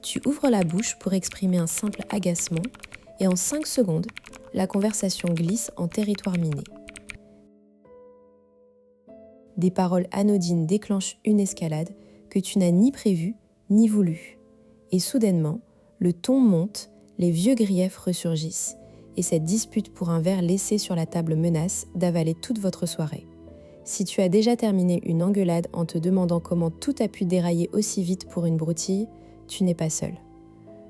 Tu ouvres la bouche pour exprimer un simple agacement et en 5 secondes, la conversation glisse en territoire miné. Des paroles anodines déclenchent une escalade que tu n'as ni prévue ni voulu. Et soudainement, le ton monte, les vieux griefs ressurgissent, et cette dispute pour un verre laissé sur la table menace d'avaler toute votre soirée. Si tu as déjà terminé une engueulade en te demandant comment tout a pu dérailler aussi vite pour une broutille, tu n'es pas seul.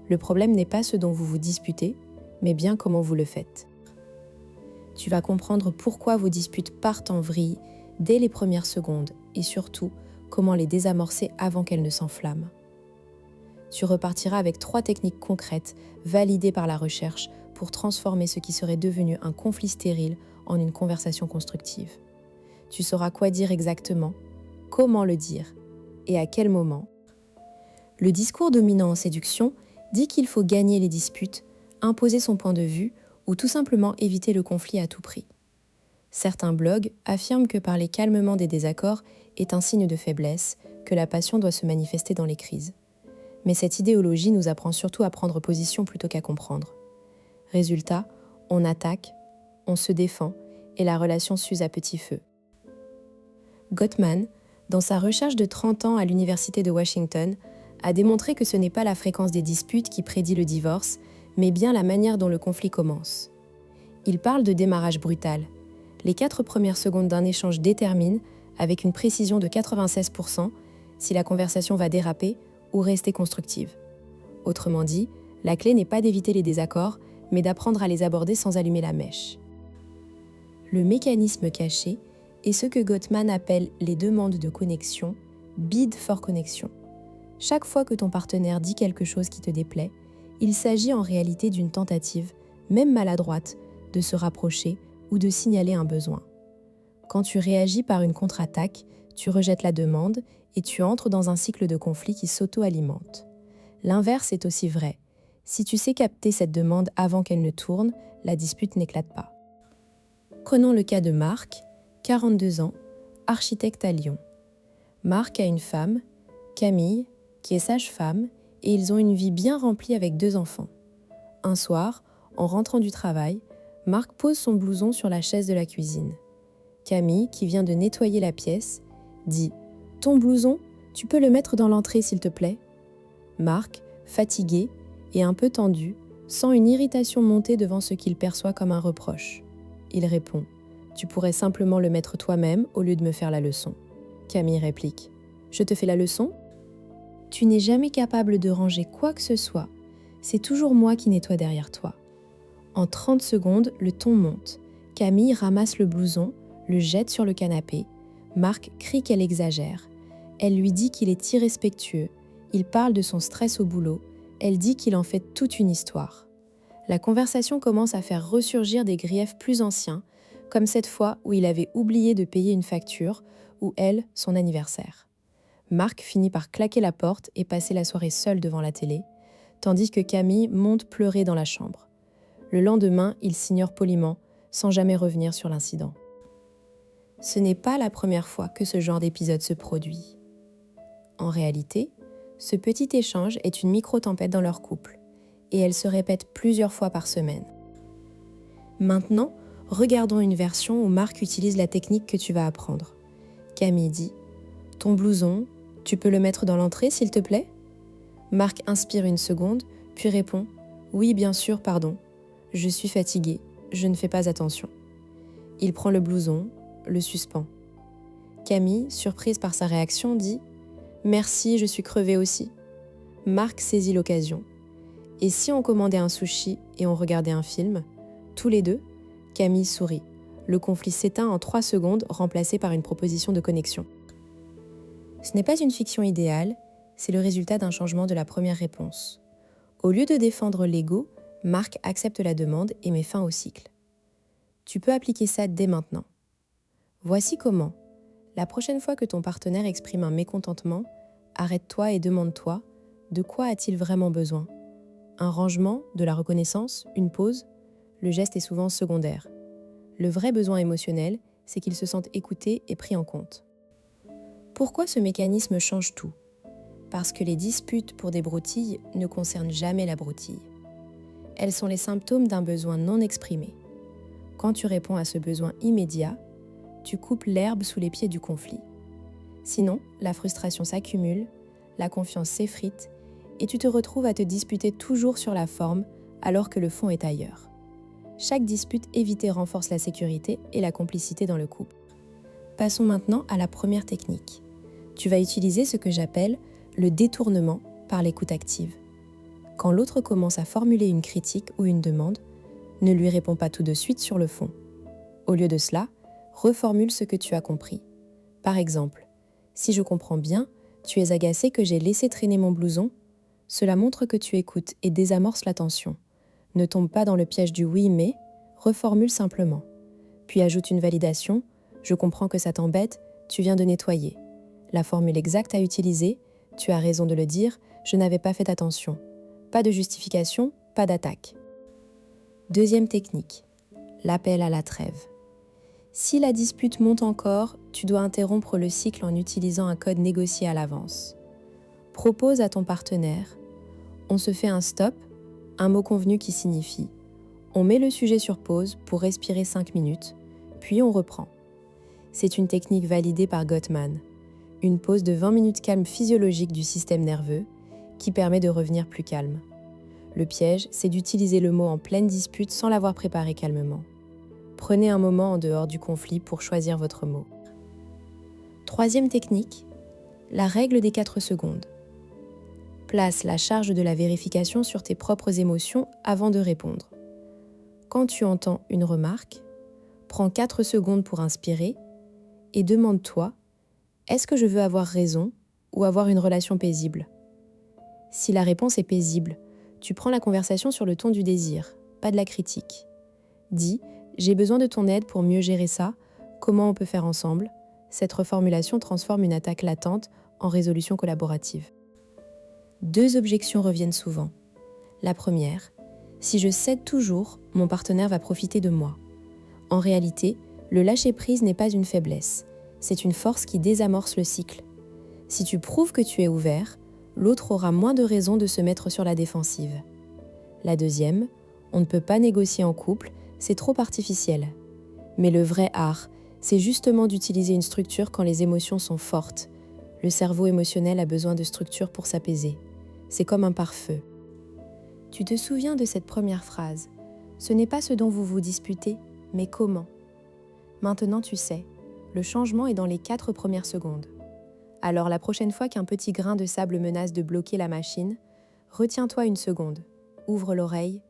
Le problème n'est pas ce dont vous vous disputez, mais bien comment vous le faites. Tu vas comprendre pourquoi vos disputes partent en vrille dès les premières secondes et surtout comment les désamorcer avant qu'elles ne s'enflamment. Tu repartiras avec 3 techniques concrètes validées par la recherche pour transformer ce qui serait devenu un conflit stérile en une conversation constructive. Tu sauras quoi dire exactement, comment le dire et à quel moment. Le discours dominant en séduction dit qu'il faut gagner les disputes, imposer son point de vue ou tout simplement éviter le conflit à tout prix. Certains blogs affirment que parler calmement des désaccords est un signe de faiblesse, que la passion doit se manifester dans les crises. Mais cette idéologie nous apprend surtout à prendre position plutôt qu'à comprendre. Résultat, on attaque, on se défend et la relation s'use à petit feu. Gottman, dans sa recherche de 30 ans à l'Université de Washington, a démontré que ce n'est pas la fréquence des disputes qui prédit le divorce, mais bien la manière dont le conflit commence. Il parle de démarrage brutal. Les 4 premières secondes d'un échange déterminent, avec une précision de 96%, si la conversation va déraper ou rester constructive. Autrement dit, la clé n'est pas d'éviter les désaccords, mais d'apprendre à les aborder sans allumer la mèche. Le mécanisme caché est ce que Gottman appelle les demandes de connexion, bid for connexion. Chaque fois que ton partenaire dit quelque chose qui te déplaît, il s'agit en réalité d'une tentative, même maladroite, de se rapprocher ou de signaler un besoin. Quand tu réagis par une contre-attaque, tu rejettes la demande et tu entres dans un cycle de conflit qui s'auto-alimente. L'inverse est aussi vrai. Si tu sais capter cette demande avant qu'elle ne tourne, la dispute n'éclate pas. Prenons le cas de Marc, 42 ans, architecte à Lyon. Marc a une femme, Camille, qui est sage-femme, et ils ont une vie bien remplie avec 2 enfants. Un soir, en rentrant du travail, Marc pose son blouson sur la chaise de la cuisine. Camille, qui vient de nettoyer la pièce, dit « Ton blouson, tu peux le mettre dans l'entrée s'il te plaît ?» Marc, fatigué et un peu tendu, sent une irritation monter devant ce qu'il perçoit comme un reproche. Il répond « Tu pourrais simplement le mettre toi-même au lieu de me faire la leçon. » Camille réplique « Je te fais la leçon ? Tu n'es jamais capable de ranger quoi que ce soit. C'est toujours moi qui nettoie derrière toi. » En 30 secondes, le ton monte. Camille ramasse le blouson, le jette sur le canapé. Marc crie qu'elle exagère. Elle lui dit qu'il est irrespectueux. Il parle de son stress au boulot. Elle dit qu'il en fait toute une histoire. La conversation commence à faire ressurgir des griefs plus anciens, comme cette fois où il avait oublié de payer une facture, ou elle, son anniversaire. Marc finit par claquer la porte et passer la soirée seul devant la télé, tandis que Camille monte pleurer dans la chambre. Le lendemain, il s'ignore poliment, sans jamais revenir sur l'incident. Ce n'est pas la première fois que ce genre d'épisode se produit. En réalité, ce petit échange est une micro-tempête dans leur couple, et elle se répète plusieurs fois par semaine. Maintenant, regardons une version où Marc utilise la technique que tu vas apprendre. Camille dit « Ton blouson, tu peux le mettre dans l'entrée s'il te plaît ?» Marc inspire une seconde, puis répond « Oui, bien sûr, pardon. Je suis fatigué, je ne fais pas attention. » Il prend le blouson, le suspend. Camille, surprise par sa réaction, dit « Merci, je suis crevée aussi. » Marc saisit l'occasion. Et si on commandait un sushi et on regardait un film, tous les deux, Camille sourit. Le conflit s'éteint en 3 secondes, remplacé par une proposition de connexion. Ce n'est pas une fiction idéale, c'est le résultat d'un changement de la première réponse. Au lieu de défendre l'ego, Marc accepte la demande et met fin au cycle. Tu peux appliquer ça dès maintenant. Voici comment. La prochaine fois que ton partenaire exprime un mécontentement, arrête-toi et demande-toi de quoi a-t-il vraiment besoin ? Un rangement, de la reconnaissance, une pause ? Le geste est souvent secondaire. Le vrai besoin émotionnel, c'est qu'il se sente écouté et pris en compte. Pourquoi ce mécanisme change tout ? Parce que les disputes pour des broutilles ne concernent jamais la broutille. Elles sont les symptômes d'un besoin non exprimé. Quand tu réponds à ce besoin immédiat, tu coupes l'herbe sous les pieds du conflit. Sinon, la frustration s'accumule, la confiance s'effrite et tu te retrouves à te disputer toujours sur la forme alors que le fond est ailleurs. Chaque dispute évitée renforce la sécurité et la complicité dans le couple. Passons maintenant à la première technique. Tu vas utiliser ce que j'appelle le détournement par l'écoute active. Quand l'autre commence à formuler une critique ou une demande, ne lui réponds pas tout de suite sur le fond. Au lieu de cela, reformule ce que tu as compris. Par exemple, si je comprends bien, tu es agacé que j'ai laissé traîner mon blouson. Cela montre que tu écoutes et désamorce la tension. Ne tombe pas dans le piège du oui mais, reformule simplement. Puis ajoute une validation. Je comprends que ça t'embête, tu viens de nettoyer. La formule exacte à utiliser, tu as raison de le dire, je n'avais pas fait attention. Pas de justification, pas d'attaque. Deuxième technique, l'appel à la trêve. Si la dispute monte encore, tu dois interrompre le cycle en utilisant un code négocié à l'avance. Propose à ton partenaire, on se fait un stop, un mot convenu qui signifie on met le sujet sur pause pour respirer 5 minutes, puis on reprend. C'est une technique validée par Gottman, une pause de 20 minutes calme physiologique du système nerveux qui permet de revenir plus calme. Le piège, c'est d'utiliser le mot en pleine dispute sans l'avoir préparé calmement. Prenez un moment en dehors du conflit pour choisir votre mot. Troisième technique, la règle des 4 secondes. Place la charge de la vérification sur tes propres émotions avant de répondre. Quand tu entends une remarque, prends 4 secondes pour inspirer et demande-toi, est-ce que je veux avoir raison ou avoir une relation paisible ? Si la réponse est paisible, tu prends la conversation sur le ton du désir, pas de la critique. Dis, j'ai besoin de ton aide pour mieux gérer ça, comment on peut faire ensemble ? Cette reformulation transforme une attaque latente en résolution collaborative. 2 objections reviennent souvent. La première, si je cède toujours, mon partenaire va profiter de moi. En réalité, le lâcher-prise n'est pas une faiblesse, c'est une force qui désamorce le cycle. Si tu prouves que tu es ouvert, l'autre aura moins de raisons de se mettre sur la défensive. La deuxième, on ne peut pas négocier en couple, c'est trop artificiel. Mais le vrai art, c'est justement d'utiliser une structure quand les émotions sont fortes. Le cerveau émotionnel a besoin de structure pour s'apaiser. C'est comme un pare-feu. Tu te souviens de cette première phrase. Ce n'est pas ce dont vous vous disputez, mais comment. Maintenant tu sais, le changement est dans les 4 premières secondes. Alors la prochaine fois qu'un petit grain de sable menace de bloquer la machine, retiens-toi une seconde, ouvre l'oreille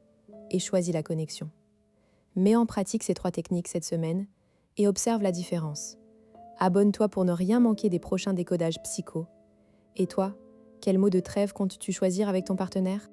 et choisis la connexion. Mets en pratique ces 3 techniques cette semaine et observe la différence. Abonne-toi pour ne rien manquer des prochains décodages psycho. Et toi, quel mot de trêve comptes-tu choisir avec ton partenaire ?